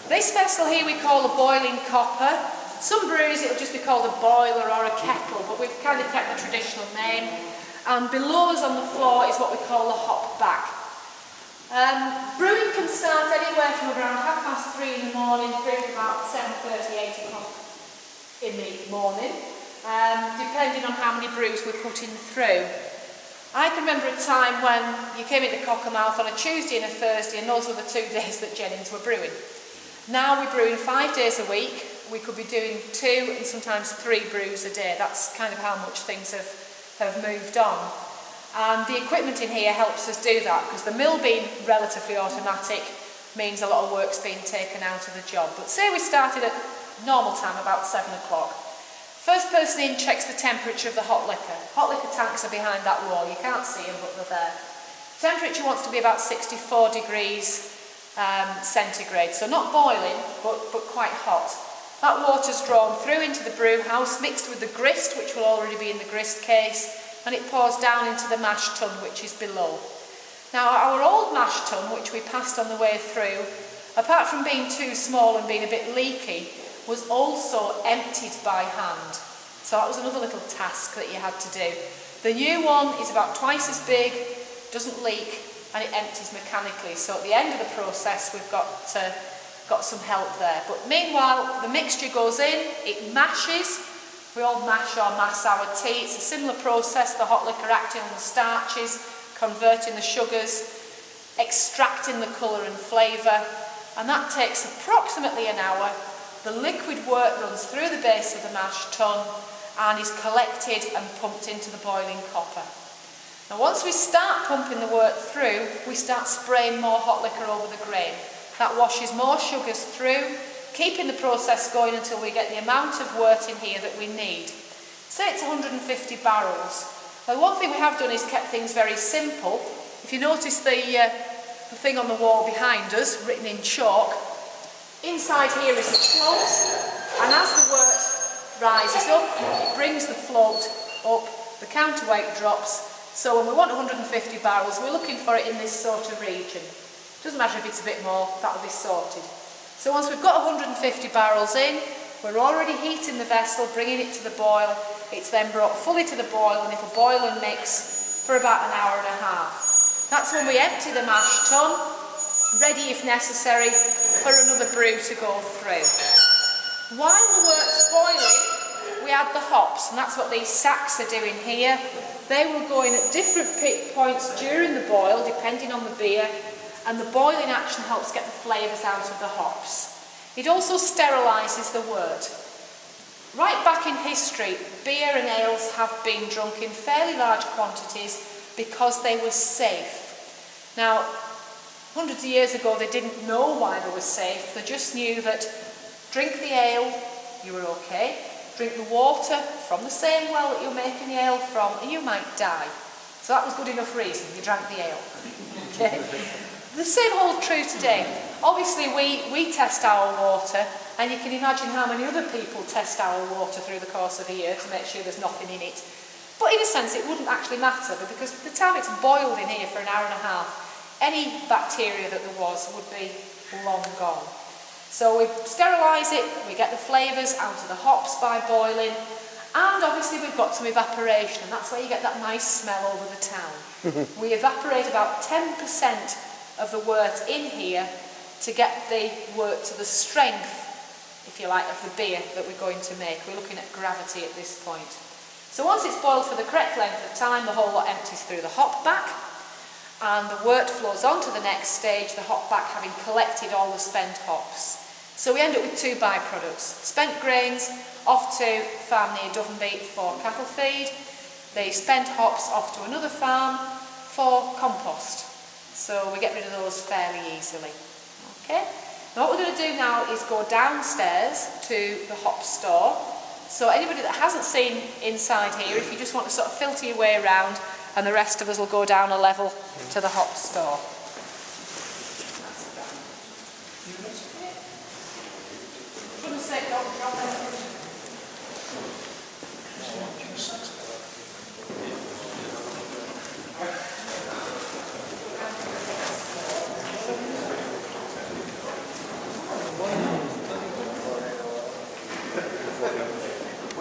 This vessel here we call a boiling copper. Some breweries it will just be called a boiler or a kettle, but we've kind of kept the traditional name. And below us on the floor is what we call a hop back. Brewing can start anywhere from around 3:30 in the morning through to about 7:30, 8 o'clock in the morning, depending on how many brews we're putting through. I can remember a time when you came into Cockermouth on a Tuesday and a Thursday, and those were the 2 days that Jennings were brewing. Now we're brewing 5 days a week. We could be doing 2 and sometimes 3 brews a day. That's kind of how much things have moved on. And the equipment in here helps us do that, because the mill being relatively automatic means a lot of work's being taken out of the job. But say we started at normal time, about 7 o'clock. First person in checks the temperature of the hot liquor. Hot liquor tanks are behind that wall. You can't see them, but they're there. Temperature wants to be about 64 degrees centigrade, so not boiling, but quite hot. That water's drawn through into the brew house, mixed with the grist, which will already be in the grist case, and it pours down into the mash tun, which is below. Now, our old mash tun, which we passed on the way through, apart from being too small and being a bit leaky, was also emptied by hand. So that was another little task that you had to do. The new one is about twice as big, doesn't leak, and it empties mechanically. So at the end of the process, we've got some help there. But meanwhile, the mixture goes in, it mashes. We all mash or mass our tea. It's a similar process, the hot liquor acting on the starches, converting the sugars, extracting the colour and flavour, and that takes approximately an hour. The liquid work runs through the base of the mash tun and is collected and pumped into the boiling copper. Now once we start pumping the wort through, we start spraying more hot liquor over the grain. That washes more sugars through, keeping the process going until we get the amount of wort in here that we need. Say it's 150 barrels. Now one thing we have done is kept things very simple. If you notice the thing on the wall behind us, written in chalk, inside here is the float, and as the wort rises up, it brings the float up, the counterweight drops. So when we want 150 barrels, we're looking for it in this sort of region. Doesn't matter if it's a bit more, that'll be sorted. So once we've got 150 barrels in, we're already heating the vessel, bringing it to the boil. It's then brought fully to the boil, and it'll boil and mix for about an hour and a half. That's when we empty the mash tun, ready if necessary for another brew to go through. While the wort's boiling, we add the hops, and that's what these sacks are doing here. They will go in at different points during the boil, depending on the beer, and the boiling action helps get the flavours out of the hops. It also sterilises the wort. Right back in history, beer and ales have been drunk in fairly large quantities because they were safe. Now, hundreds of years ago they didn't know why they were safe. They just knew that drink the ale, you were okay. Drink the water from the same well that you're making the ale from, and you might die. So that was good enough reason, you drank the ale. Okay? The same holds true today. Obviously we test our water, and you can imagine how many other people test our water through the course of a year to make sure there's nothing in it. But in a sense it wouldn't actually matter, because by the time it's boiled in here for an hour and a half, any bacteria that there was would be long gone. So we sterilise it, we get the flavours out of the hops by boiling, and obviously we've got some evaporation, and that's where you get that nice smell over the town. We evaporate about 10% of the wort in here to get the wort to the strength, if you like, of the beer that we're going to make. We're looking at gravity at this point. So once it's boiled for the correct length of time, the whole lot empties through the hop back, and the wort flows on to the next stage, the hop back having collected all the spent hops. So we end up with 2 byproducts. Spent grains off to farm near Dovenbeat for cattle feed, the spent hops off to another farm for compost. So we get rid of those fairly easily. Okay? Now what we're going to do now is go downstairs to the hop store. So anybody that hasn't seen inside here, if you just want to sort of filter your way around, and the rest of us will go down a level to the hop store.